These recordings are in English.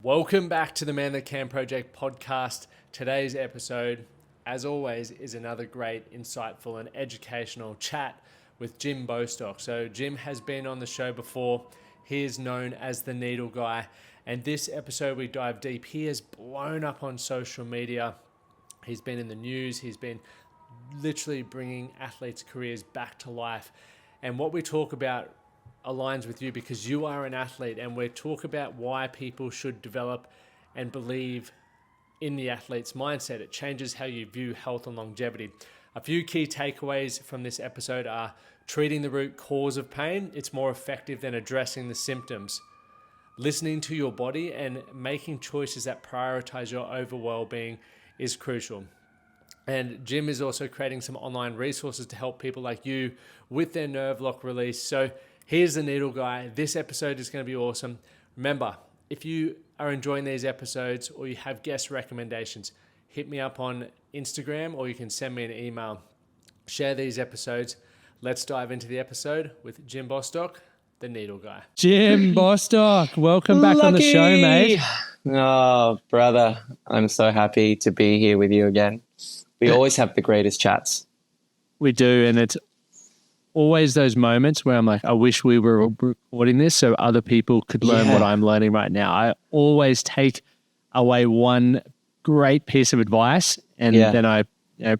Welcome back to the Man That Can Project podcast. Today's episode, as always, is another great, insightful and educational chat with Jim Bostock. So Jim has been on the show before. He is known as the Needle Guy. And this episode we dive deep. He has blown up on social media. He's been in the news. He's been literally bringing athletes' careers back to life. And what we talk about aligns with you because you are an athlete, and we talk about why people should develop and believe in the athlete's mindset. It changes how you view health and longevity. A few key takeaways from this episode are treating the root cause of pain. It's more effective than addressing the symptoms. Listening to your body and making choices that prioritize your overall well-being is crucial. And Jim is also creating some online resources to help people like you with their nerve lock release. So here's the Needle Guy. This episode is going to be awesome. Remember, if you are enjoying these episodes or you have guest recommendations, hit me up on Instagram or you can send me an email. Share these episodes. Let's dive into the episode with Jim Bostock, the Needle Guy. Jim Bostock, welcome back on the show, mate. Oh, brother, I'm so happy to be here with you again. We always have the greatest chats. We do, and it's always those moments where I'm like, I wish we were recording this so other people could learn what I'm learning right now. I always take away one great piece of advice, and then I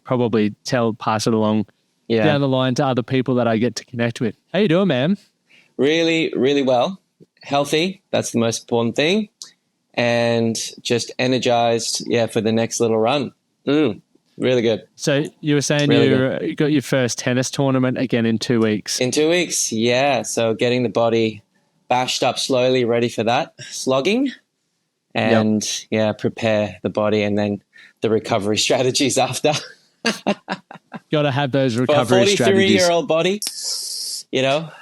probably pass it along down the line to other people that I get to connect with. How you doing, man? Really, really well. Healthy, that's the most important thing. And just energized, for the next little run. Really good. So you were saying you got your first tennis tournament again in 2 weeks. In 2 weeks, yeah. So getting the body bashed up slowly, ready for that slogging, and prepare the body, and then the recovery strategies after. Got to have those recovery strategies. For a 43-year-old body,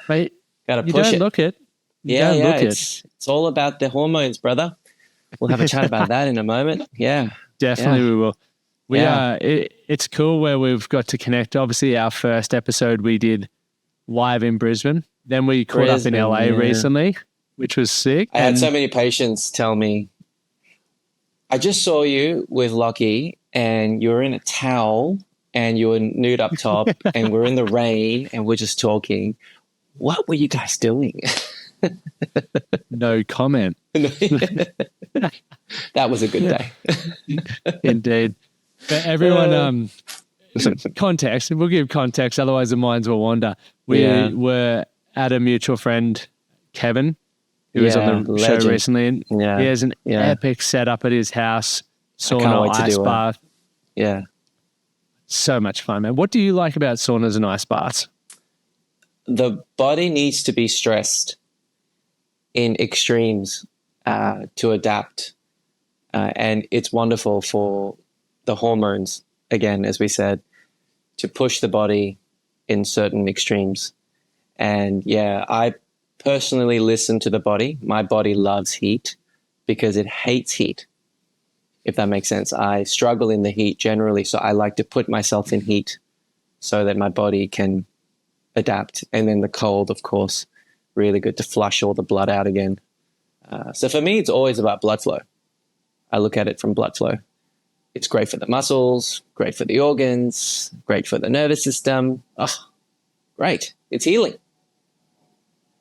mate, got to push it. You don't look it. It's all about the hormones, brother. We'll have a chat about that in a moment. Yeah, definitely we will. It's cool where we've got to connect. Obviously, our first episode we did live in Brisbane. Then we caught up in LA recently, which was sick. I had so many patients tell me, I just saw you with Lockie and you were in a towel and you were nude up top and we're in the rain and we're just talking. What were you guys doing? No comment. That was a good day. Indeed. But everyone, context, we'll give context, otherwise the minds will wander. We were at a mutual friend, Kevin, who was on the show recently. And he has an epic setup at his house, sauna, ice bath. Yeah. So much fun, man. What do you like about saunas and ice baths? The body needs to be stressed in extremes to adapt. And it's wonderful for the hormones, again, as we said, to push the body in certain extremes. And I personally listen to the body. My body loves heat because it hates heat, if that makes sense. I struggle in the heat generally, so I like to put myself in heat so that my body can adapt. And then the cold, of course, really good to flush all the blood out again. So for me, it's always about blood flow. I look at it from blood flow. It's great for the muscles, great for the organs, great for the nervous system. Oh, great. It's healing.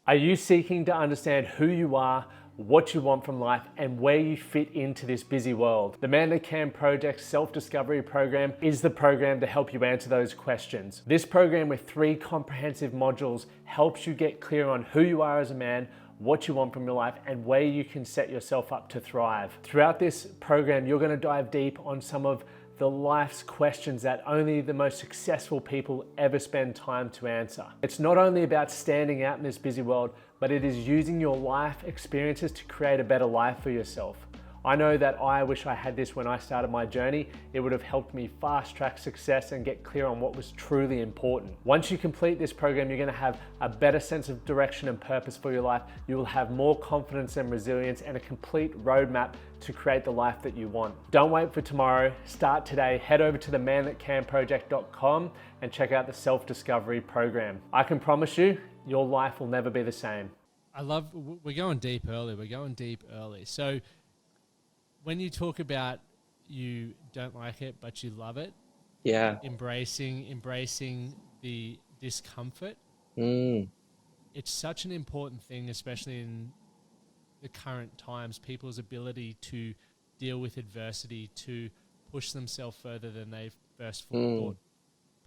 Are you seeking to understand who you are, what you want from life, and where you fit into this busy world? The Man That Can Project Self-Discovery Program is the program to help you answer those questions. This program with 3 comprehensive modules helps you get clear on who you are as a man, what you want from your life, and where you can set yourself up to thrive. Throughout this program, you're going to dive deep on some of the life's questions that only the most successful people ever spend time to answer. It's not only about standing out in this busy world, but it is using your life experiences to create a better life for yourself. I know that I wish I had this when I started my journey. It would have helped me fast track success and get clear on what was truly important. Once you complete this program, you're going to have a better sense of direction and purpose for your life. You will have more confidence and resilience and a complete roadmap to create the life that you want. Don't wait for tomorrow. Start today. Head over to themanthatcanproject.com and check out the self-discovery program. I can promise you, your life will never be the same. We're going deep early. So when you talk about you don't like it, but you love it, Yeah. embracing the discomfort, it's such an important thing, especially in the current times, people's ability to deal with adversity, to push themselves further than they first thought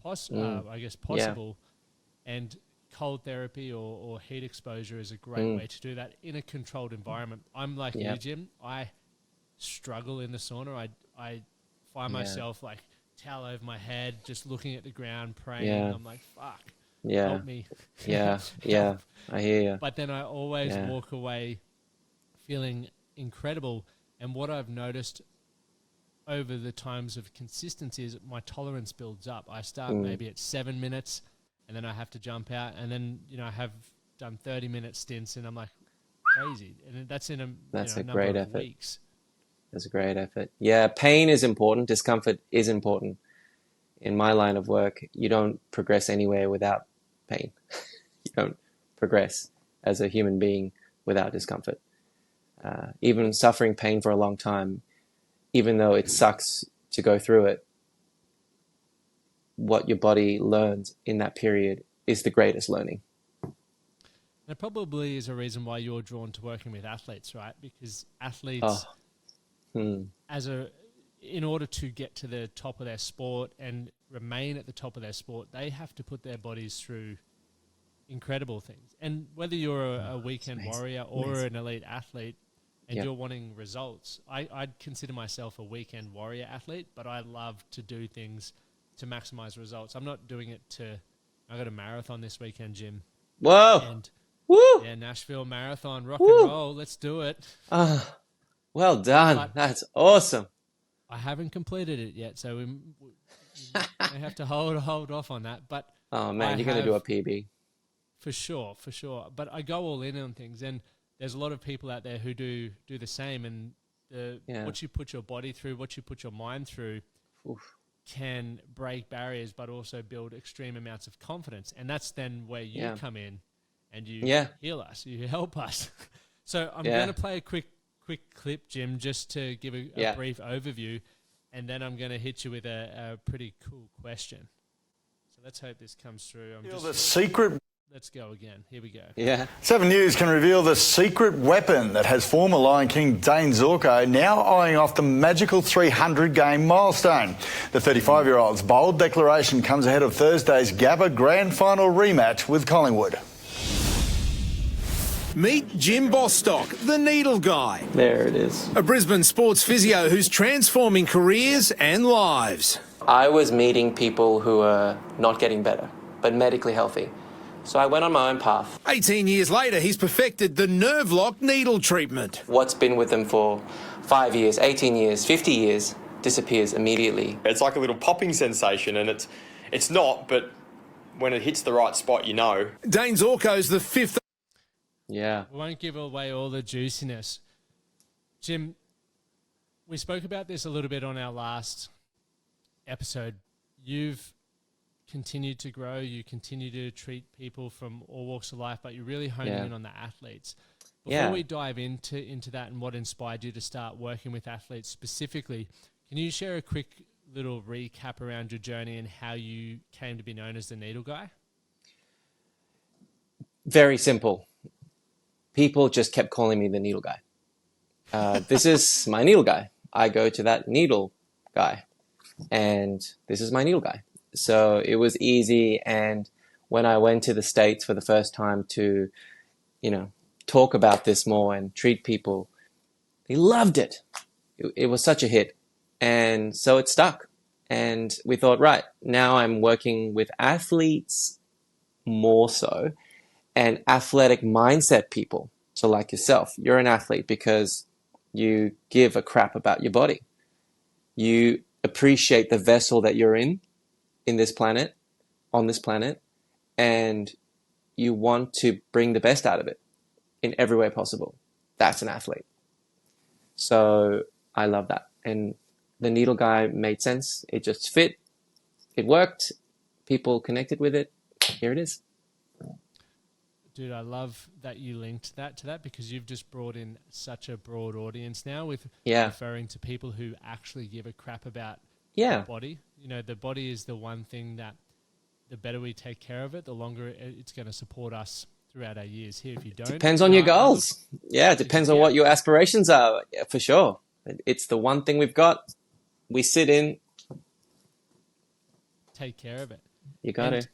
possible. And cold therapy or heat exposure is a great way to do that in a controlled environment. I'm like you, Jim. I struggle in the sauna. I find myself like towel over my head, just looking at the ground, praying. I'm like, fuck, help me. Yeah. I hear you. But then I always walk away feeling incredible. And what I've noticed over the times of consistency is my tolerance builds up. I start maybe at 7 minutes, and then I have to jump out, and then I have done 30-minute stints, and I'm like crazy. And that's in a number of weeks. That's a great effort. Yeah, pain is important. Discomfort is important. In my line of work, you don't progress anywhere without pain. You don't progress as a human being without discomfort. Even suffering pain for a long time, even though it sucks to go through it, what your body learns in that period is the greatest learning. There probably is a reason why you're drawn to working with athletes, right? Because athletes, in order to get to the top of their sport and remain at the top of their sport, they have to put their bodies through incredible things. And whether you're a weekend warrior or an elite athlete and you're wanting results, I'd consider myself a weekend warrior athlete, but I love to do things to maximize results. I'm not doing it I got a marathon this weekend, Jim. Whoa. And woo. Yeah, Nashville Marathon, rock and roll. Let's do it. Well done. But that's awesome. I haven't completed it yet, so we may have to hold off on that. But oh man, you're going to do a PB. For sure. But I go all in on things, and there's a lot of people out there who do the same. And what you put your body through, what you put your mind through, can break barriers, but also build extreme amounts of confidence. And that's then where you come in, and you heal us, you help us. So I'm going to play a quick clip, Jim, just to give a brief overview, and then I'm going to hit you with a pretty cool question. So let's hope this comes through. Let's go again. Here we go. Yeah. 7 News can reveal the secret weapon that has former Lion King Dane Zorko now eyeing off the magical 300-game milestone. The 35-year-old's bold declaration comes ahead of Thursday's Gabba Grand Final rematch with Collingwood. Meet Jim Bostock, the needle guy. There it is. A Brisbane sports physio who's transforming careers and lives. I was meeting people who are not getting better, but medically healthy. So I went on my own path. 18 years later, he's perfected the nerve lock needle treatment. What's been with them for 5 years, 18 years, 50 years disappears immediately. It's like a little popping sensation, and it's not, but when it hits the right spot, you know. Dane Zorko's the fifth. Yeah. We won't give away all the juiciness. Jim, we spoke about this a little bit on our last episode. You've continued to grow. You continue to treat people from all walks of life, but you're really honing in on the athletes. Before we dive into that and what inspired you to start working with athletes specifically, can you share a quick little recap around your journey and how you came to be known as the needle guy? Very simple. People just kept calling me the needle guy. This is my needle guy. I go to that needle guy, and this is my needle guy. So it was easy. And when I went to the States for the first time to, talk about this more and treat people, they loved it. It was such a hit. And so it stuck. And we thought, right, now I'm working with athletes more so, and athletic mindset people. So like yourself, you're an athlete because you give a crap about your body. You appreciate the vessel that you're in this planet, on this planet, and you want to bring the best out of it in every way possible. That's an athlete. So I love that. And the needle guy made sense. It just fit. It worked. People connected with it. Here it is. dude, I love that you linked that to that, because you've just brought in such a broad audience now with referring to people who actually give a crap about the body. You know, the body is the one thing that the better we take care of it, the longer it's going to support us throughout our years here. If you don't, depends on your goals. It depends on what your aspirations are, for sure. It's the one thing we've got. We sit in. Take care of it. You got it.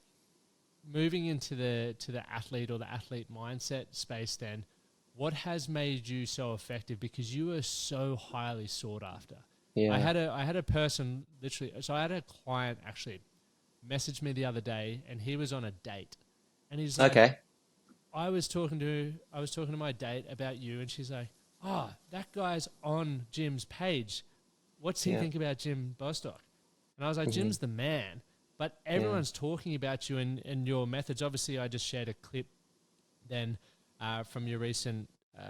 Moving into the athlete or the athlete mindset space, then, what has made you so effective? Because you are so highly sought after. Yeah. I had a person literally. So I had a client actually message me the other day, and he was on a date, and he's like, "Okay, I was talking to my date about you," and she's like, "Oh, that guy's on Jim's page. What's he think about Jim Bostock?" And I was like, "Jim's the man." But everyone's talking about you and your methods. Obviously, I just shared a clip then from your recent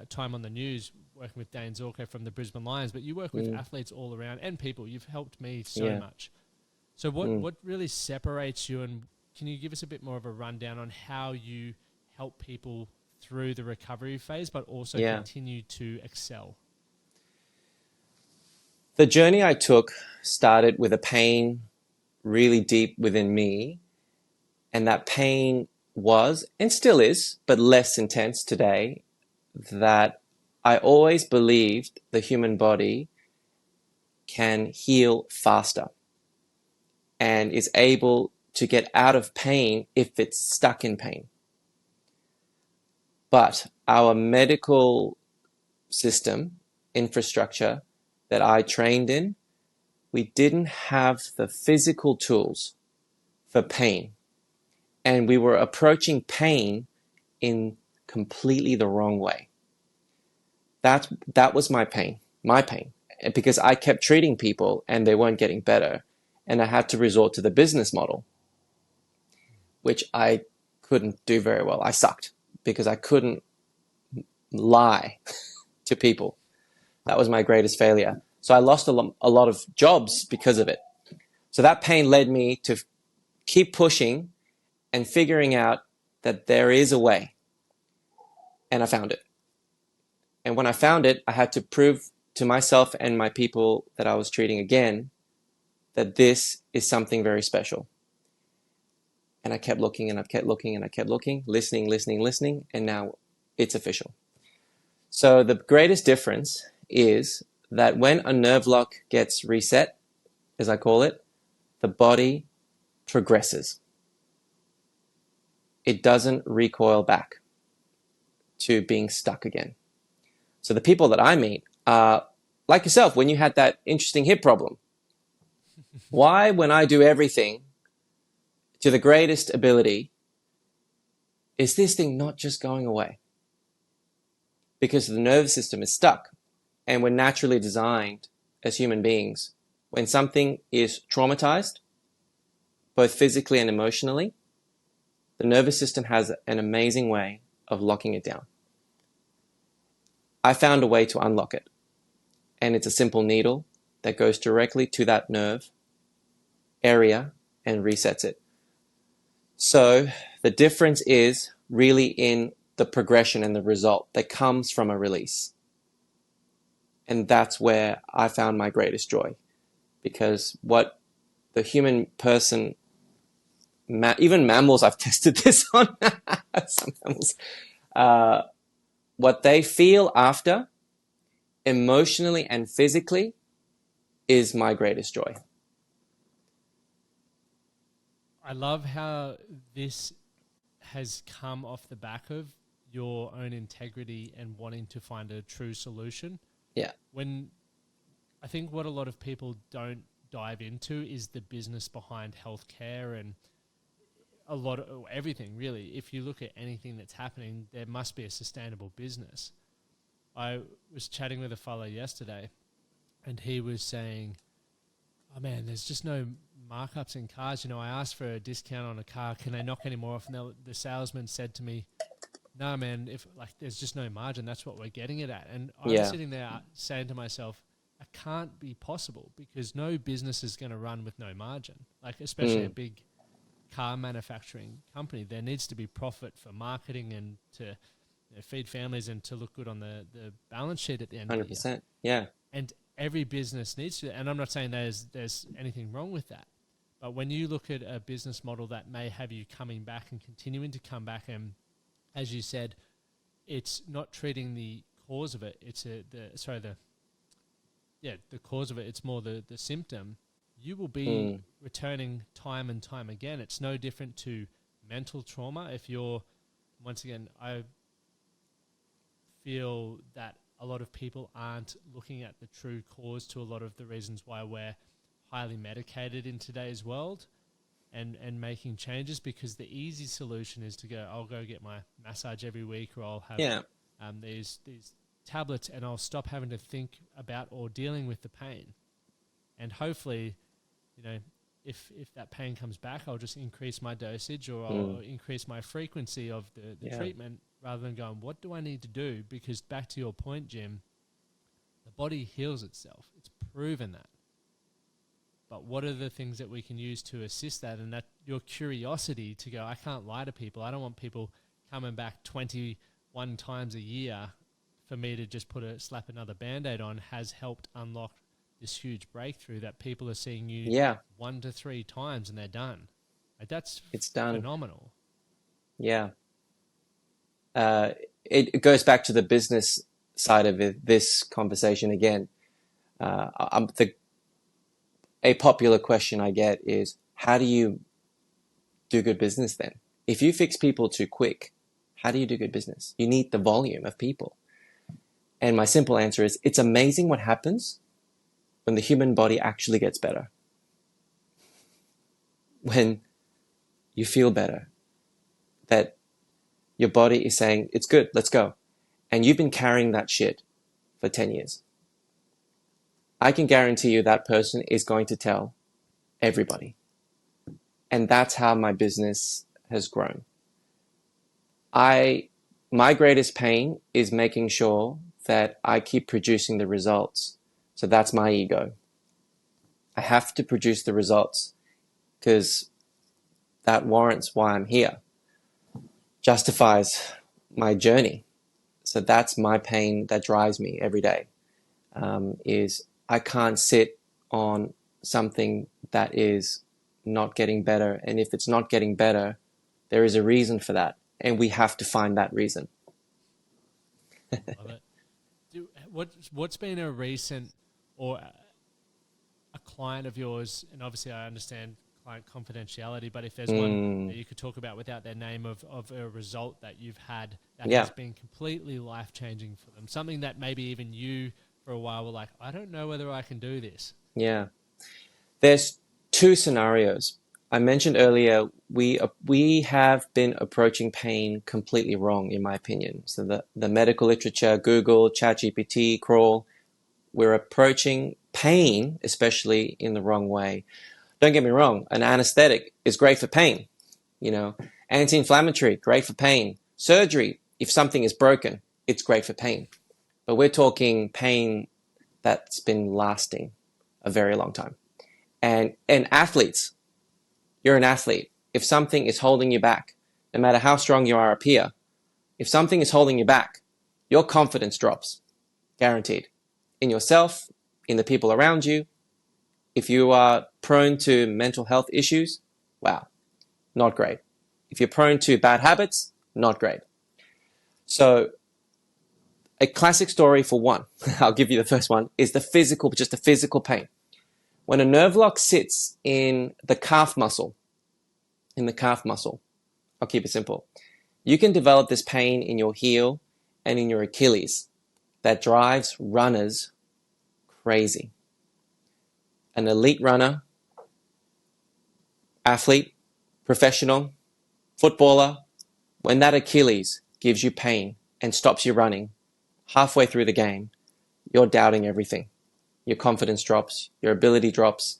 time on the news working with Dane Zorko from the Brisbane Lions. But you work with athletes all around and people. You've helped me so much. So what really separates you, and can you give us a bit more of a rundown on how you help people through the recovery phase but also continue to excel? The journey I took started with a pain really deep within me, and that pain was, and still is, but less intense today, that I always believed the human body can heal faster and is able to get out of pain if it's stuck in pain. But our medical system, infrastructure that I trained in, we didn't have the physical tools for pain. And we were approaching pain in completely the wrong way. That was my pain, because I kept treating people and they weren't getting better. And I had to resort to the business model, which I couldn't do very well. I sucked because I couldn't lie to people. That was my greatest failure. So I lost a lot of jobs because of it. So that pain led me to keep pushing and figuring out that there is a way. And I found it. And when I found it, I had to prove to myself and my people that I was treating again that this is something very special. And I kept looking and I kept looking and I kept looking, listening, and now it's official. So the greatest difference is that when a nerve lock gets reset, as I call it, the body progresses. It doesn't recoil back to being stuck again. So the people that I meet are like yourself when you had that interesting hip problem. Why, when I do everything to the greatest ability, is this thing not just going away? Because the nervous system is stuck. And we're naturally designed as human beings. When something is traumatized, both physically and emotionally, the nervous system has an amazing way of locking it down. I found a way to unlock it. And it's a simple needle that goes directly to that nerve area and resets it. So the difference is really in the progression and the result that comes from a release. And that's where I found my greatest joy, because what the human person, even mammals, I've tested this on, some mammals, what they feel after, emotionally and physically, is my greatest joy. I love how this has come off the back of your own integrity and wanting to find a true solution. Yeah. When I think what a lot of people don't dive into is the business behind healthcare and a lot of everything, really. If you look at anything that's happening, there must be a sustainable business. I was chatting with a fellow yesterday and he was saying, "Oh man, there's just no markups in cars. You know, I asked for a discount on a car. Can they knock any more off?" And the salesman said to me, "No, man, if there's just no margin, that's what we're getting it at." And I was sitting there saying to myself, it can't be possible, because no business is going to run with no margin, especially a big car manufacturing company, there needs to be profit for marketing and to feed families and to look good on the balance sheet at the end of the year. 100%. Yeah. And every business needs to, and I'm not saying there's anything wrong with that, but when you look at a business model that may have you coming back and continuing to come back, and as you said, it's not treating the cause of it, it's the cause of it, it's more the symptom, you will be returning time and time again. It's no different to mental trauma. If you're, once again, I feel that a lot of people aren't looking at the true cause to a lot of the reasons why we're highly medicated in today's world and making changes, because the easy solution is to go, I'll go get my massage every week, or I'll have these tablets, and I'll stop having to think about or dealing with the pain. And hopefully, if that pain comes back, I'll just increase my dosage, or I'll increase my frequency of the treatment, rather than going, what do I need to do? Because back to your point, Jim, the body heals itself. It's proven that. But what are the things that we can use to assist that? And that your curiosity to go, I can't lie to people. I don't want people coming back 21 times a year for me to just slap another Band-Aid on, has helped unlock this huge breakthrough that people are seeing you 1 to 3 times and they're done. Like, it's done. Phenomenal. Yeah. It goes back to the business side of this conversation again. A popular question I get is, how do you do good business then? If you fix people too quick, how do you do good business? You need the volume of people. And my simple answer is, it's amazing what happens when the human body actually gets better. When you feel better, that your body is saying, it's good, let's go. And you've been carrying that shit for 10 years. I can guarantee you that person is going to tell everybody. And that's how my business has grown. My greatest pain is making sure that I keep producing the results. So that's my ego. I have to produce the results because that warrants why I'm here, justifies my journey. So that's my pain that drives me every day, is I can't sit on something that is not getting better. And if it's not getting better, there is a reason for that. And we have to find that reason. Love it. What's been a recent or a client of yours, and obviously I understand client confidentiality, but if there's one that you could talk about without their name, of a result that you've had that has been completely life-changing for them, something that maybe even you for a while were like, I don't know whether I can do this. Yeah. There's 2 scenarios. I mentioned earlier, we have been approaching pain completely wrong, in my opinion. So the medical literature, Google, ChatGPT, Crawl, we're approaching pain, especially, in the wrong way. Don't get me wrong, an anesthetic is great for pain. Anti-inflammatory, great for pain. Surgery, if something is broken, it's great for pain. But we're talking pain that's been lasting a very long time. And athletes, you're an athlete. If something is holding you back, no matter how strong you are up here, if something is holding you back, your confidence drops, guaranteed. In yourself, in the people around you. If you are prone to mental health issues, wow, not great. If you're prone to bad habits, not great. So a classic story for one, I'll give you the first one, is the physical pain. When a nerve lock sits in the calf muscle, I'll keep it simple. You can develop this pain in your heel and in your Achilles that drives runners crazy. An elite runner, athlete, professional, footballer, when that Achilles gives you pain and stops you running halfway through the game, you're doubting everything. Your confidence drops, your ability drops,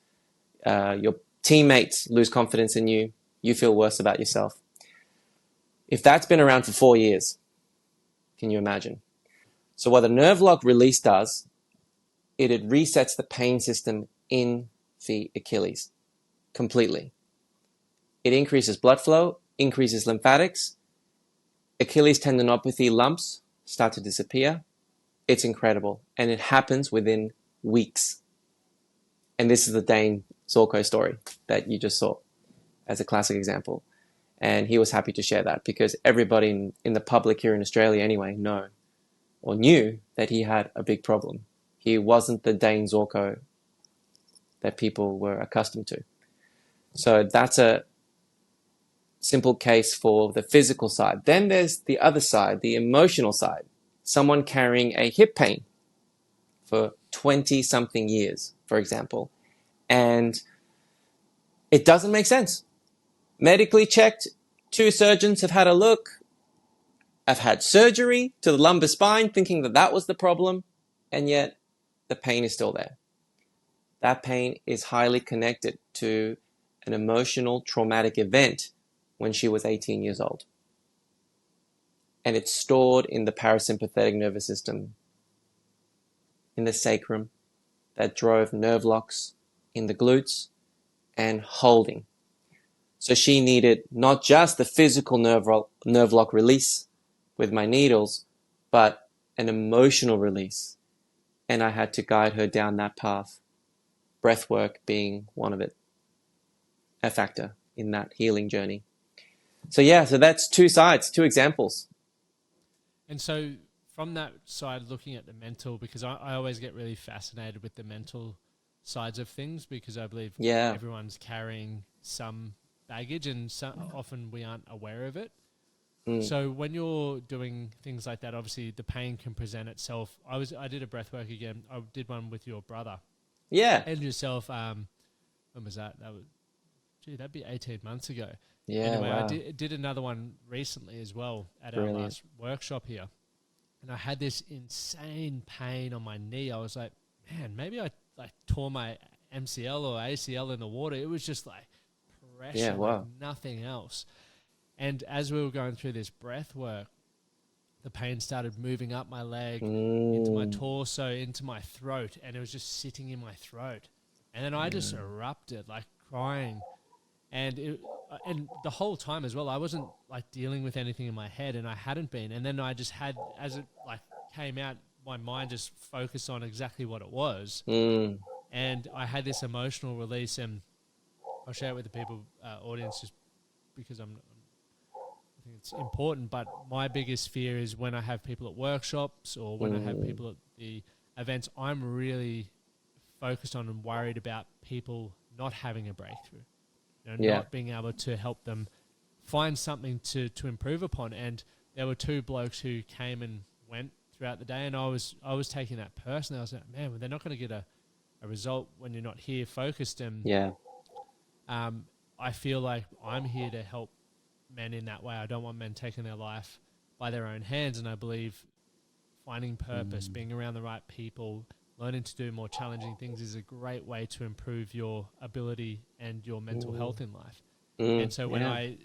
your teammates lose confidence in you, you feel worse about yourself. If that's been around for 4 years, can you imagine? So what the nerve lock release does, it resets the pain system in the Achilles completely. It increases blood flow, increases lymphatics. Achilles tendinopathy lumps start to disappear. It's incredible. And it happens within weeks. And this is the Dane Zorko story that you just saw as a classic example. And he was happy to share that because everybody in the public here in Australia anyway knew that he had a big problem. He wasn't the Dane Zorko that people were accustomed to. So that's a simple case for the physical side. Then there's the other side, the emotional side. Someone carrying a hip pain for 20-something years, for example, and it doesn't make sense. Medically checked, 2 surgeons have had a look. I've had surgery to the lumbar spine thinking that was the problem, and yet the pain is still there. That pain is highly connected to an emotional traumatic event when she was 18 years old. And it's stored in the parasympathetic nervous system, in the sacrum, that drove nerve locks in the glutes and holding. So she needed not just the physical nerve lock release with my needles, but an emotional release. And I had to guide her down that path, breath work being one of it, a factor in that healing journey. So that's 2 sides, 2 examples. And so from that side, looking at the mental, because I always get really fascinated with the mental sides of things because I believe everyone's carrying some baggage and often we aren't aware of it. So when you're doing things like that, obviously the pain can present itself. I did a breath work again. I did one with your brother. Yeah. And yourself. When was that? That'd be 18 months ago. Yeah. Anyway, wow. I did another one recently as well at our last workshop here. And I had this insane pain on my knee. I was like, man, maybe I tore my MCL or ACL in the water. It was just like pressure, like nothing else. And as we were going through this breath work, the pain started moving up my leg, into my torso, into my throat, and it was just sitting in my throat. And then I just erupted, like crying. And the whole time as well, I wasn't like dealing with anything in my head, and I hadn't been. And then I just had, as it like came out, my mind just focused on exactly what it was. And I had this emotional release, and I'll share it with the people, audience, just because I think it's important. But my biggest fear is when I have people at workshops or when I have people at the events, I'm really focused on and worried about people not having a breakthrough. Not being able to help them find something to improve upon. And there were 2 blokes who came and went throughout the day, and I was taking that personally. I was like, man, well, they're not going to get a result when you're not here focused. And I feel like I'm here to help men in that way. I don't want men taking their life by their own hands, and I believe finding purpose, being around the right people, learning to do more challenging things is a great way to improve your ability and your mental health in life. And so when I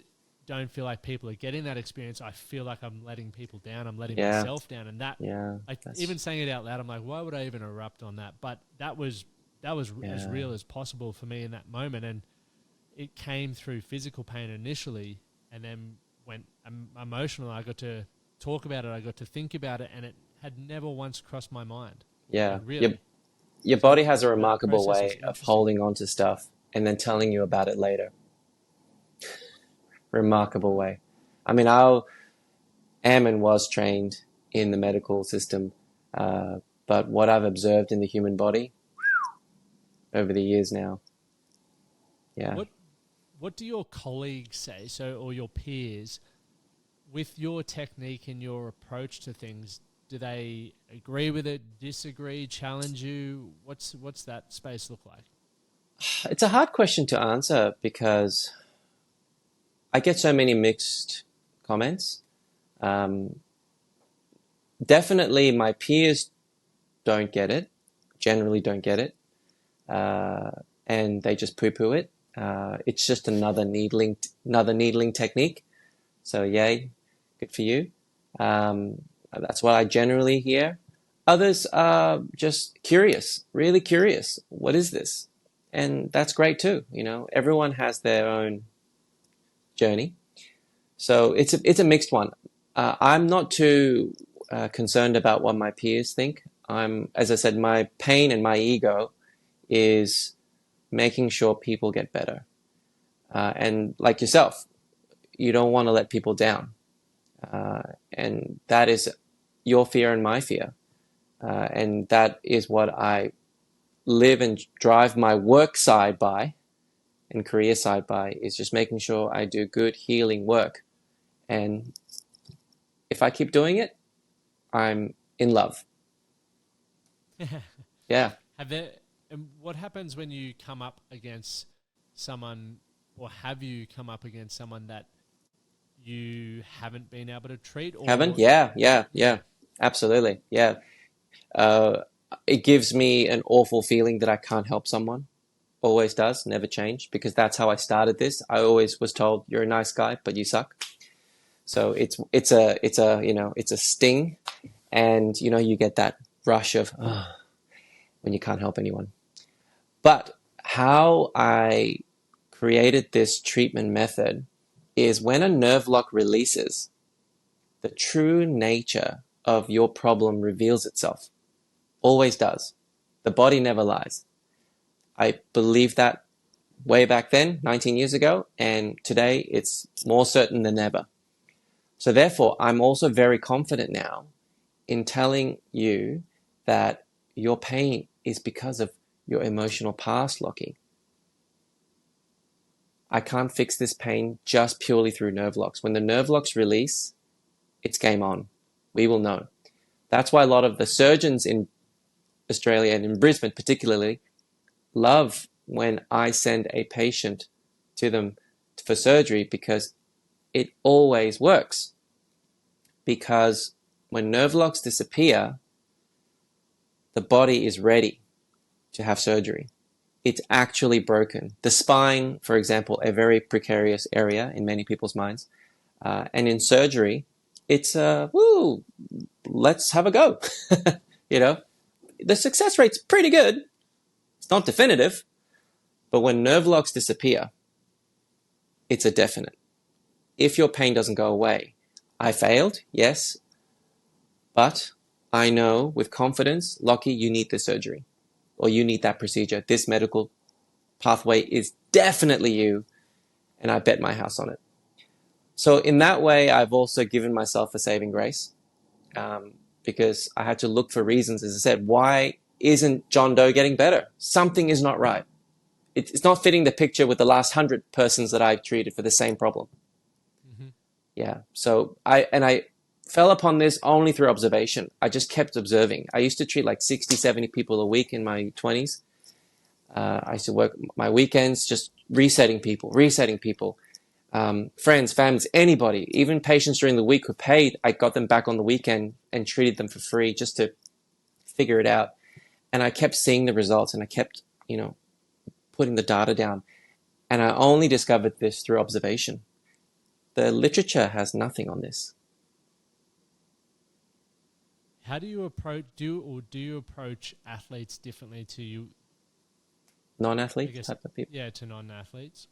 don't feel like people are getting that experience, I feel like I'm letting people down. I'm letting myself down. And that, even saying it out loud, I'm like, why would I even erupt on that? But that was as real as possible for me in that moment. And it came through physical pain initially and then went emotional. I got to talk about it. I got to think about it, and it had never once crossed my mind. Yeah, really. Your body has a remarkable way of holding on to stuff and then telling you about it later. Remarkable way. I mean, I am and was trained in the medical system, but what I've observed in the human body over the years now, What do your colleagues say, or your peers, with your technique and your approach to things? Do they agree with it, disagree, challenge you? What's that space look like? It's a hard question to answer because I get so many mixed comments. Definitely my peers don't get it, generally don't get it, and they just poo-poo it. It's just another needling technique. So yay, good for you. That's what I generally hear. Others are just curious, really curious. What is this? And that's great too. Everyone has their own journey. So it's a mixed one. I'm not too concerned about what my peers think. As I said, my pain and my ego is making sure people get better. And like yourself, you don't want to let people down. And that is your fear and my fear. And that is what I live and drive my work side by and career side by, is just making sure I do good healing work. And if I keep doing it, I'm in love. Yeah. And what happens when you come up against someone, or have you come up against someone that you haven't been able to treat? Or Haven't? Yeah. Absolutely. Yeah. It gives me an awful feeling that I can't help someone. Always does, never change, because that's how I started this. I always was told, you're a nice guy, but you suck. So it's a sting, and you get that rush of when you can't help anyone. But how I created this treatment method is when a nerve lock releases, the true nature of your problem reveals itself. Always does. The body never lies. I believed that way back then, 19 years ago, and today it's more certain than ever. So therefore, I'm also very confident now in telling you that your pain is because of your emotional past locking. I can't fix this pain just purely through nerve locks. When the nerve locks release, it's game on. We will know. That's why a lot of the surgeons in Australia and in Brisbane particularly love when I send a patient to them for surgery, because it always works. Because when nerve locks disappear, the body is ready to have surgery. It's actually broken. The spine, for example, a very precarious area in many people's minds. And in surgery, it's let's have a go. The success rate's pretty good. It's not definitive, but when nerve locks disappear, it's a definite. If your pain doesn't go away, I failed, yes, but I know with confidence, Lockie, you need this surgery, or you need that procedure. This medical pathway is definitely you, and I bet my house on it. So in that way, I've also given myself a saving grace, because I had to look for reasons. As I said, why isn't John Doe getting better? Something is not right. It's not fitting the picture with the last 100 persons that I've treated for the same problem. Mm-hmm. Yeah. So I fell upon this only through observation. I just kept observing. I used to treat like 60, 70 people a week in my 20s. I used to work my weekends just resetting people. Friends, families, anybody, even patients during the week who paid, I got them back on the weekend and treated them for free just to figure it out. And I kept seeing the results, and I kept, putting the data down. And I only discovered this through observation. The literature has nothing on this. How do you approach athletes differently to you? Non-athletes type of people? Yeah, to non-athletes.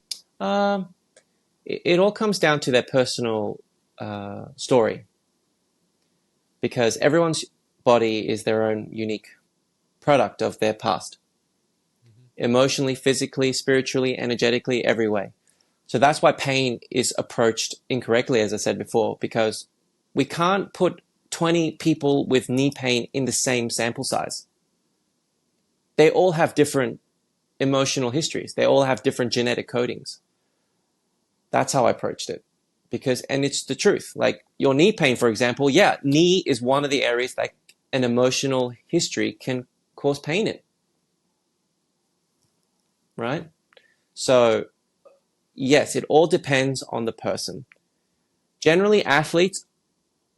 It all comes down to their personal story, because everyone's body is their own unique product of their past. Mm-hmm. Emotionally, physically, spiritually, energetically, every way. So that's why pain is approached incorrectly, as I said before, because we can't put 20 people with knee pain in the same sample size. They all have different emotional histories. They all have different genetic codings. That's how I approached it. And it's the truth. Like your knee pain, for example, knee is one of the areas that an emotional history can cause pain in. Right? So, yes, it all depends on the person. Generally, athletes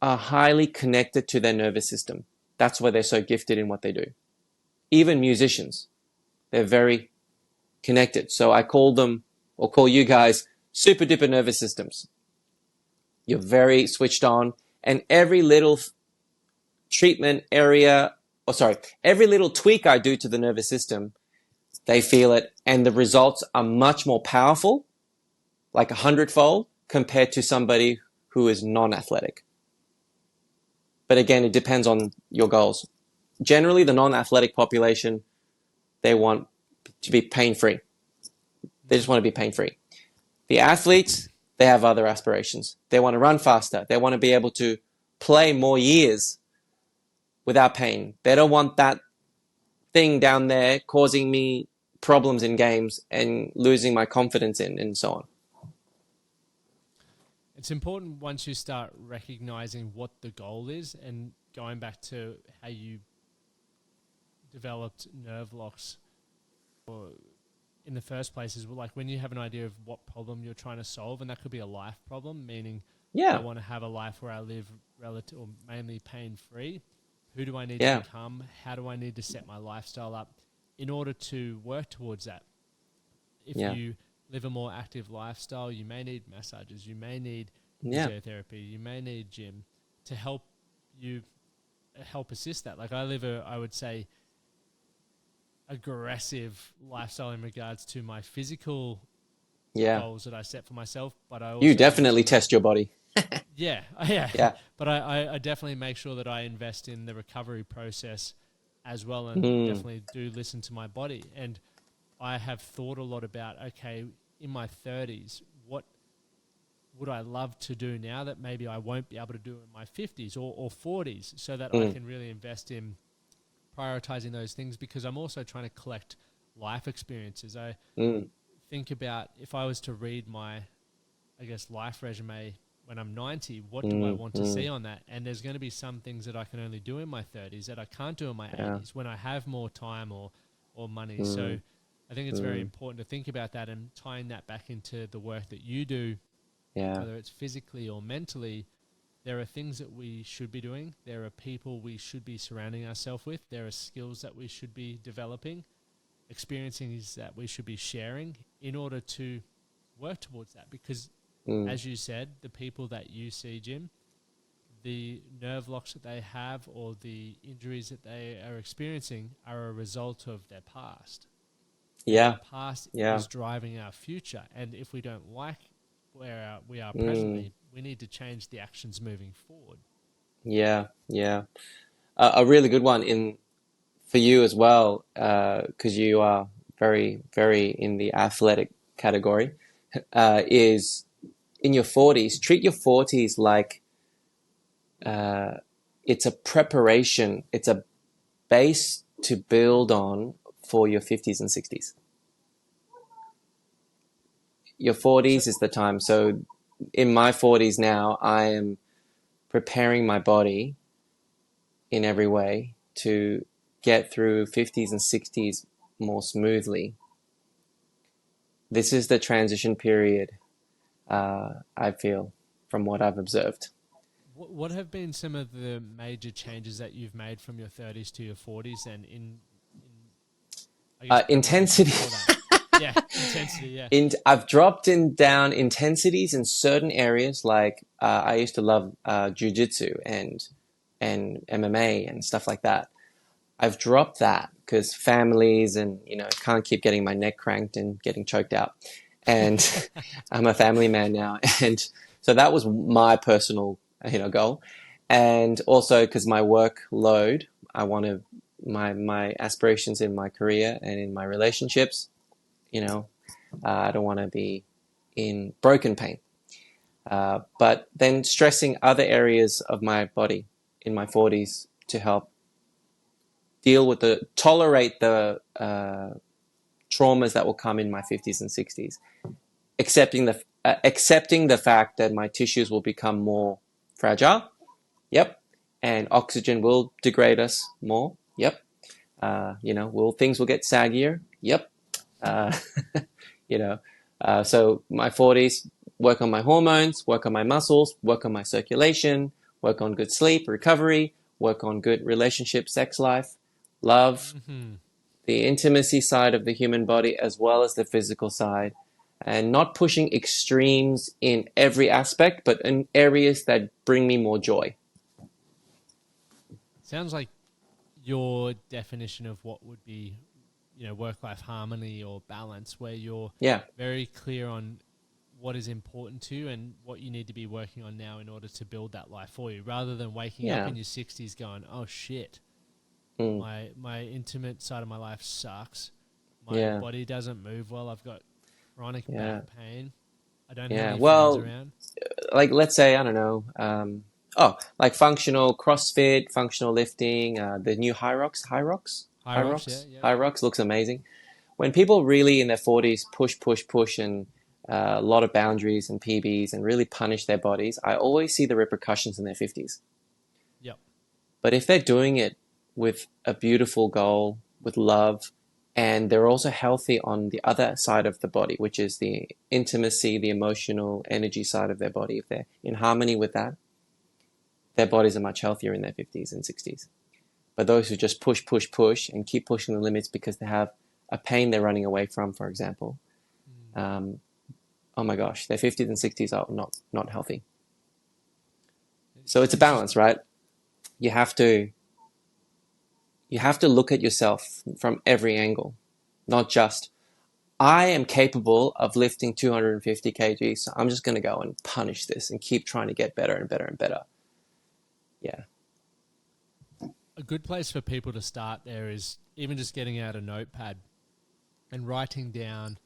are highly connected to their nervous system. That's why they're so gifted in what they do. Even musicians, they're very connected. So I call them, or call you guys, super duper nervous systems. You're very switched on, and every little every little tweak I do to the nervous system, they feel it, and the results are much more powerful, like 100-fold, compared to somebody who is non-athletic. But again, it depends on your goals. Generally, the non-athletic population, they want to be pain-free. They just want to be pain-free. The athletes, they have other aspirations. They want to run faster. They want to be able to play more years without pain. They don't want that thing down there causing me problems in games and losing my confidence in, and so on. It's important once you start recognizing what the goal is, and going back to how you developed nerve locks or in the first place, is like when you have an idea of what problem you're trying to solve, and that could be a life problem, meaning I want to have a life where I live relative or mainly pain-free. Who do I need to become? How do I need to set my lifestyle up in order to work towards that? If you live a more active lifestyle, you may need massages, you may need physiotherapy, you may need gym to help you assist that. Like I live I would say, aggressive lifestyle in regards to my physical goals that I set for myself, but I also you definitely test your body. Yeah. But I definitely make sure that I invest in the recovery process as well, and definitely do listen to my body. And I have thought a lot about, okay, in my 30s, what would I love to do now that maybe I won't be able to do in my 50s or 40s, so that I can really invest in prioritizing those things, because I'm also trying to collect life experiences. I think about, if I was to read my, I guess, life resume when I'm 90, what do I want to see on that? And there's going to be some things that I can only do in my 30s that I can't do in my 80s when I have more time or money. So I think it's very important to think about that, and tying that back into the work that you do, whether it's physically or mentally. There are things that we should be doing. There are people we should be surrounding ourselves with. There are skills that we should be developing, experiences that we should be sharing in order to work towards that. Because as you said, the people that you see, Jim, the nerve locks that they have or the injuries that they are experiencing are a result of their past. Yeah. The past is driving our future. And if we don't like where we are presently, we need to change the actions moving forward. Yeah. A really good one for you as well, because you are very, very in the athletic category, is in your 40s. Treat your 40s like it's a preparation. It's a base to build on for your 50s and 60s. Your 40s is the time. So in my 40s now, I am preparing my body in every way to get through 50s and 60s more smoothly. This is the transition period, I feel, from what I've observed. What have been some of the major changes that you've made from your 30s to your 40s, and in I guess, intensity? Intensity, I've dropped down intensities in certain areas. Like I used to love jiu-jitsu and MMA and stuff like that. I've dropped that because families and, can't keep getting my neck cranked and getting choked out. And I'm a family man now. And so that was my personal, goal. And also because my workload, I want to, my aspirations in my career and in my relationships, I don't want to be in broken pain. But then stressing other areas of my body in my 40s to help tolerate the traumas that will come in my 50s and 60s, accepting the fact that my tissues will become more fragile. Yep. And oxygen will degrade us more. Yep. Things will get saggier. Yep. So my 40s, work on my hormones, work on my muscles, work on my circulation, work on good sleep, recovery, work on good relationship, sex life, love, the intimacy side of the human body, as well as the physical side, and not pushing extremes in every aspect, but in areas that bring me more joy. Sounds like your definition of what would be, work-life harmony or balance, where you're very clear on what is important to you and what you need to be working on now in order to build that life for you, rather than waking up in your 60s going, oh shit, my intimate side of my life sucks. My body doesn't move well. I've got chronic back pain. I don't have any friends around. Like, let's say, I don't know, like functional CrossFit, functional lifting, the new High Rocks looks amazing. When people really in their 40s push and a lot of boundaries and PBs and really punish their bodies, I always see the repercussions in their 50s. Yep. But if they're doing it with a beautiful goal, with love, and they're also healthy on the other side of the body, which is the intimacy, the emotional energy side of their body, if they're in harmony with that, their bodies are much healthier in their 50s and 60s. But those who just push and keep pushing the limits because they have a pain they're running away from, for example, oh my gosh, their 50s and 60s are not healthy. So it's a balance, right? You have to look at yourself from every angle, not just, I am capable of lifting 250 kgs, so I'm just going to go and punish this and keep trying to get better and better and better. Yeah. A good place for people to start there is even just getting out a notepad and writing down,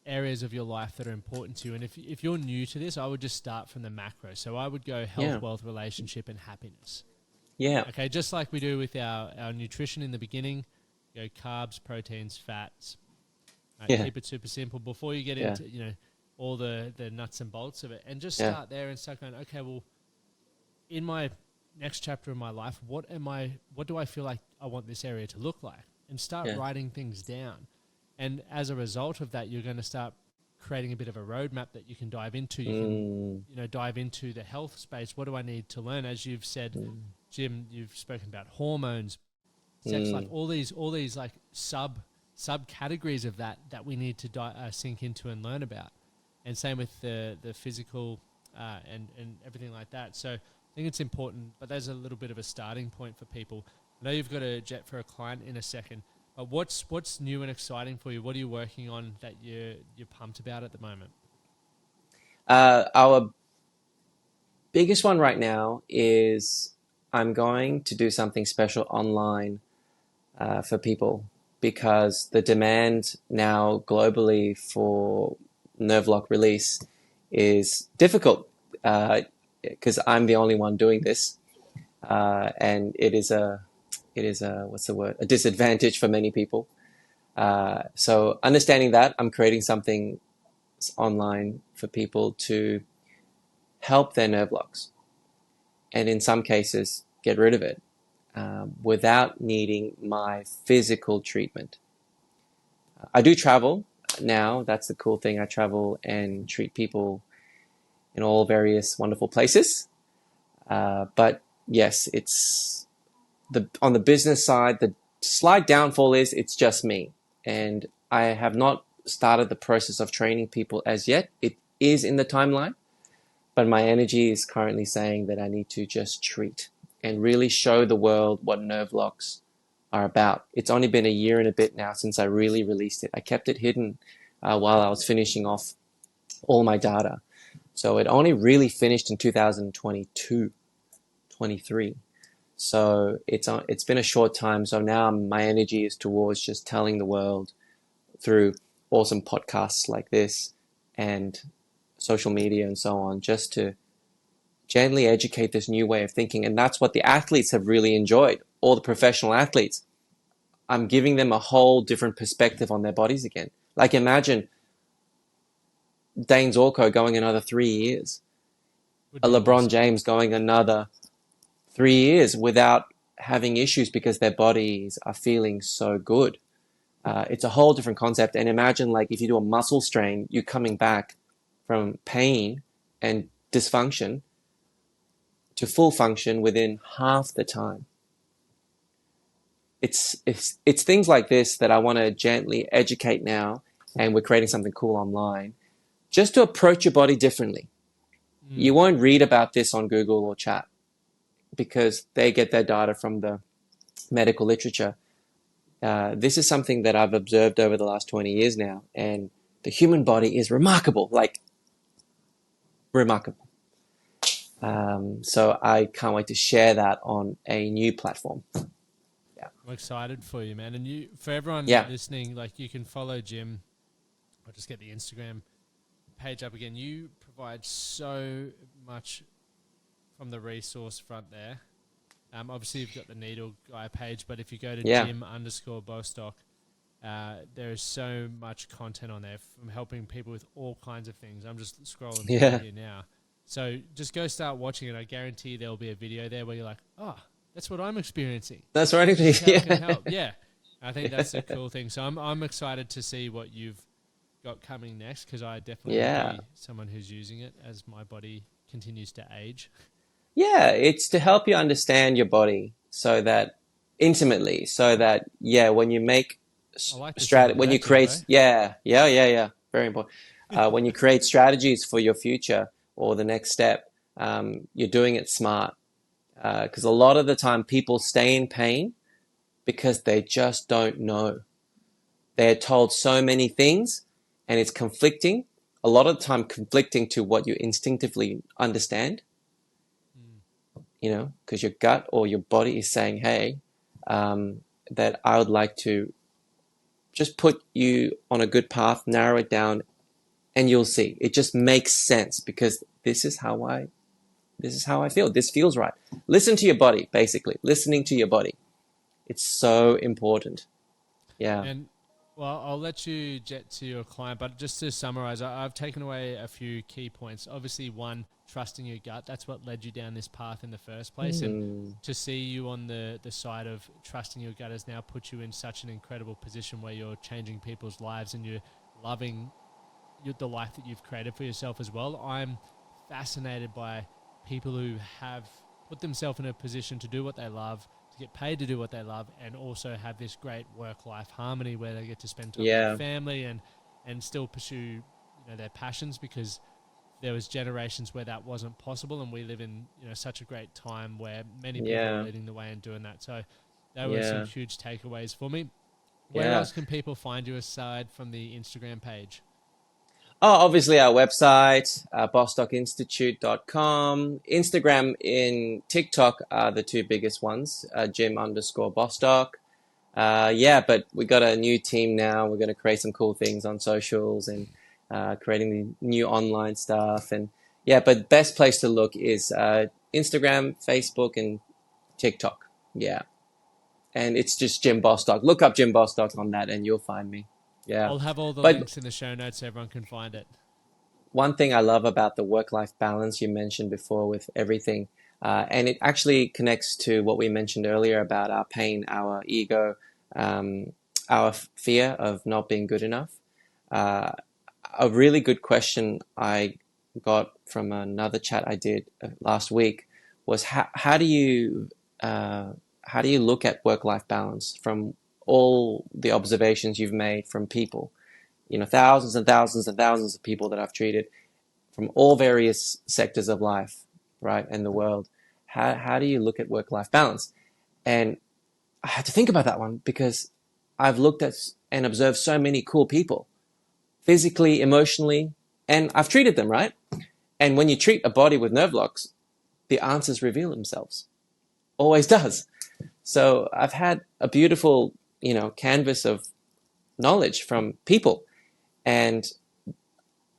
areas of your life that are important to you. And if you're new to this, I would just start from the macro. So I would go health, wealth, relationship, and happiness. Yeah. Okay, just like we do with our nutrition in the beginning, carbs, proteins, fats. Right? Keep it super simple before you get into, all the nuts and bolts of it. And just start there and start going, okay, well, in my next chapter of my life, what do I feel like I want this area to look like? And start writing things down. And as a result of that, you're going to start creating a bit of a roadmap that you can dive into. You can, dive into the health space. What do I need to learn? As you've said, Jim, you've spoken about hormones, sex life, all these like subcategories of that we need to sink into and learn about. And same with the physical and everything like that. So I think it's important, but there's a little bit of a starting point for people. I know you've got a jet for a client in a second. But what's new and exciting for you? What are you working on that you're pumped about at the moment? Our biggest one right now is I'm going to do something special online for people, because the demand now globally for nerve lock release is difficult, because I'm the only one doing this, and it is a disadvantage for many people. So understanding that, I'm creating something online for people to help their nerve blocks, and in some cases get rid of it without needing my physical treatment. I do travel now. That's the cool thing. I travel and treat people in all various wonderful places. But yes, it's on the business side, the slight downfall is it's just me, and I have not started the process of training people as yet. It is in the timeline, but my energy is currently saying that I need to just treat and really show the world what nerve locks are about. It's only been a year and a bit now since I really released it. I kept it hidden while I was finishing off all my data. So it only really finished in 2022, 23. So it's been a short time. So now my energy is towards just telling the world through awesome podcasts like this and social media and so on, just to gently educate this new way of thinking. And that's what the athletes have really enjoyed, all the professional athletes. I'm giving them a whole different perspective on their bodies again. Like, imagine Dane Zorko going another 3 years, a LeBron James going another 3 years without having issues because their bodies are feeling so good. It's a whole different concept. And imagine, like, if you do a muscle strain, you're coming back from pain and dysfunction to full function within half the time. It's things like this that I want to gently educate now, and we're creating something cool online, just to approach your body differently. You won't read about this on Google or chat, because they get their data from the medical literature. This is something that I've observed over the last 20 years now, and the human body is remarkable, like remarkable. So I can't wait to share that on a new platform. I'm excited for you, man. And for everyone listening, like, you can follow Jim. I'll just get the Instagram page up again. You provide so much from the resource front there. Obviously, you've got the Needle Guy page, but if you go to Jim_Bostock, there is so much content on there from helping people with all kinds of things. I'm just scrolling through here now. So just go start watching it. I guarantee there'll be a video there where you're like, oh, that's what I'm experiencing. That's right. How it can help. Yeah. I think that's a cool thing. So I'm excited to see what you've got coming next, because I definitely will be someone who's using it as my body continues to age. Yeah, it's to help you understand your body intimately, so that when you make when you create, very important. When you create strategies for your future or the next step, you're doing it smart. Because a lot of the time people stay in pain because they just don't know. They're told so many things, and it's conflicting. A lot of the time conflicting to what you instinctively understand. You know, because your gut or your body is saying, hey, that I would like to just put you on a good path, narrow it down, and you'll see. It just makes sense, because this is how I feel. This feels right. Listen to your body, basically. Listening to your body. It's so important. Yeah. And well, I'll let you get to your client, but just to summarize, I've taken away a few key points. Obviously, one, trusting your gut. That's what led you down this path in the first place. And to see you on the side of trusting your gut has now put you in such an incredible position where you're changing people's lives and you're loving the life that you've created for yourself as well. I'm fascinated by people who have put themselves in a position to do what they love, to get paid to do what they love, and also have this great work-life harmony where they get to spend time with their family and still pursue their passions, because there was generations where that wasn't possible, and we live in such a great time where many people are leading the way and doing that. So that were some huge takeaways for me. Where else can people find you aside from the Instagram page? Oh, obviously our website, bostockinstitute.com. Instagram and TikTok are the two biggest ones, Jim_Bostock. But we got a new team now. We're going to create some cool things on socials and creating the new online stuff. And but best place to look is Instagram, Facebook, and TikTok. Yeah. And it's just Jim Bostock. Look up Jim Bostock on that and you'll find me. Yeah. I'll have all the links in the show notes so everyone can find it. One thing I love about the work-life balance you mentioned before with everything, and it actually connects to what we mentioned earlier about our pain, our ego, our fear of not being good enough. A really good question I got from another chat I did last week was how do you look at work-life balance from all the observations you've made from people, thousands and thousands and thousands of people that I've treated from all various sectors of life, right, and the world. How do you look at work-life balance? And I had to think about that one because I've looked at and observed so many cool people, physically, emotionally, and I've treated them, right? And when you treat a body with nerve blocks, the answers reveal themselves. Always does. So I've had a beautiful canvas of knowledge from people. And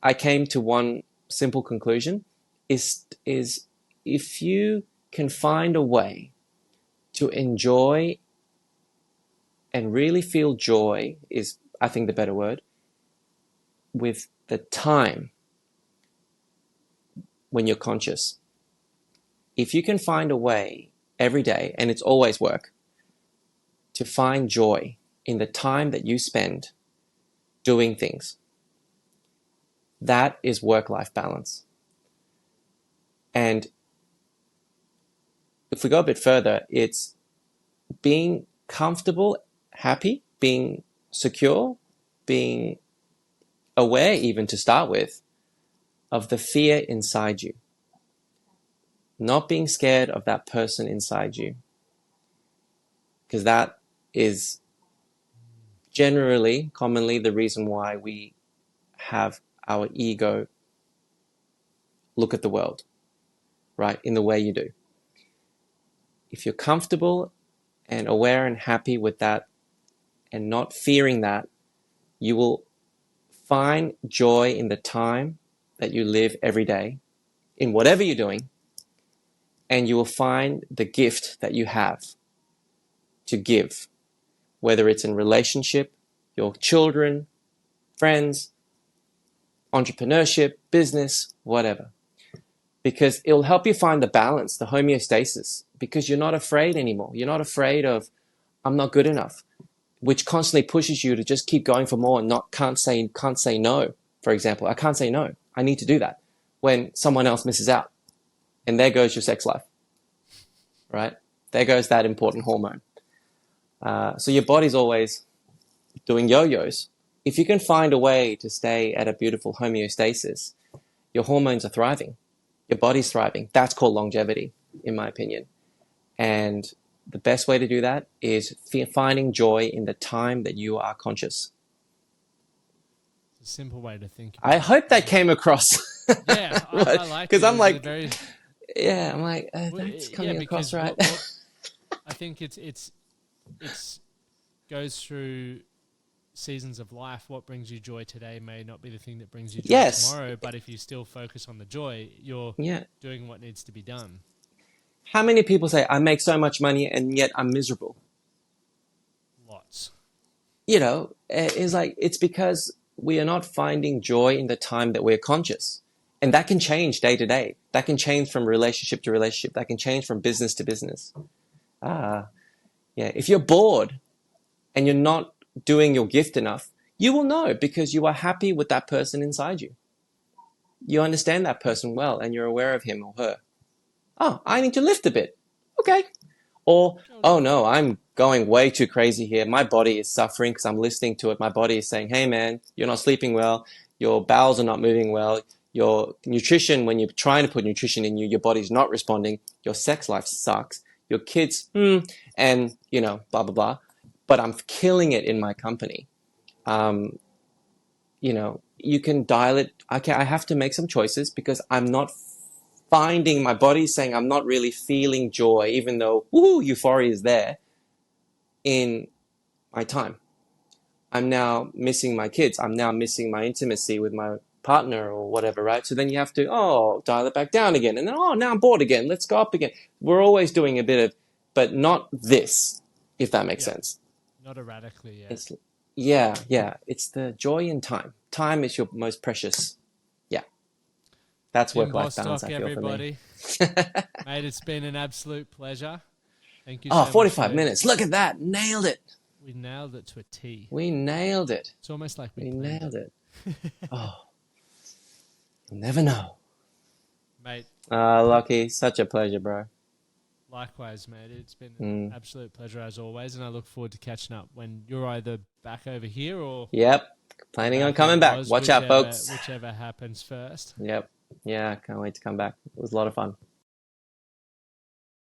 I came to one simple conclusion is if you can find a way to enjoy and really feel joy is, I think, the better word, with the time when you're conscious. If you can find a way every day, and it's always work, to find joy in the time that you spend doing things. That is work-life balance. And if we go a bit further, it's being comfortable, happy, being secure, being aware even to start with of the fear inside you. Not being scared of that person inside you. Because that is commonly the reason why we have our ego look at the world, right, in the way you do. If you're comfortable and aware and happy with that and not fearing that, you will find joy in the time that you live every day, in whatever you're doing, and you will find the gift that you have to give, whether it's in relationship, your children, friends, entrepreneurship, business, whatever. Because it will help you find the balance, the homeostasis, because you're not afraid anymore. You're not afraid of, I'm not good enough, which constantly pushes you to just keep going for more and can't say no. For example, I can't say no. I need to do that when someone else misses out. And there goes your sex life, right? There goes that important hormone. So your body's always doing yo-yos. If you can find a way to stay at a beautiful homeostasis, your hormones are thriving. Your body's thriving. That's called longevity, in my opinion. And the best way to do that is finding joy in the time that you are conscious. It's a simple way to think about I hope that came across. Yeah, I like it. Because I'm like, very... that's coming across right. I think it's goes through seasons of life. What brings you joy today may not be the thing that brings you joy tomorrow, but if you still focus on the joy, you're doing what needs to be done. How many people say, I make so much money and yet I'm miserable? Lots. It's because we are not finding joy in the time that we're conscious. And that can change day to day. That can change from relationship to relationship. That can change from business to business. If you're bored and you're not doing your gift enough, you will know because you are happy with that person inside you. You understand that person well and you're aware of him or her. Oh, I need to lift a bit. Okay. Or, oh no, I'm going way too crazy here. My body is suffering because I'm listening to it. My body is saying, hey man, you're not sleeping well. Your bowels are not moving well. Your nutrition, when you're trying to put nutrition in you, your body's not responding. Your sex life sucks. Your kids, and, blah, blah, blah. But I'm killing it in my company. You can dial it. I have to make some choices because I'm not finding my body saying I'm not really feeling joy, even though euphoria is there in my time. I'm now missing my kids. I'm now missing my intimacy with my partner or whatever, right? So then you have to, dial it back down again. And then, now I'm bored again. Let's go up again. We're always doing a bit of, but not this, if that makes sense. Not erratically, It's the joy in time. Time is your most precious. That's Jim work-life Bostock, balance, I feel, everybody. for me. Mate, it's been an absolute pleasure. Thank you so much. 45 minutes. Look at that. Nailed it. We nailed it to a T. We nailed it. It's almost like we nailed it. You'll never know. Mate. Lucky. Such a pleasure, bro. Likewise, mate. It's been an absolute pleasure as always, and I look forward to catching up when you're either back over here or... Yep. Planning on coming back. Watch out, folks. Whichever happens first. Yep. Yeah, can't wait to come back. It was a lot of fun.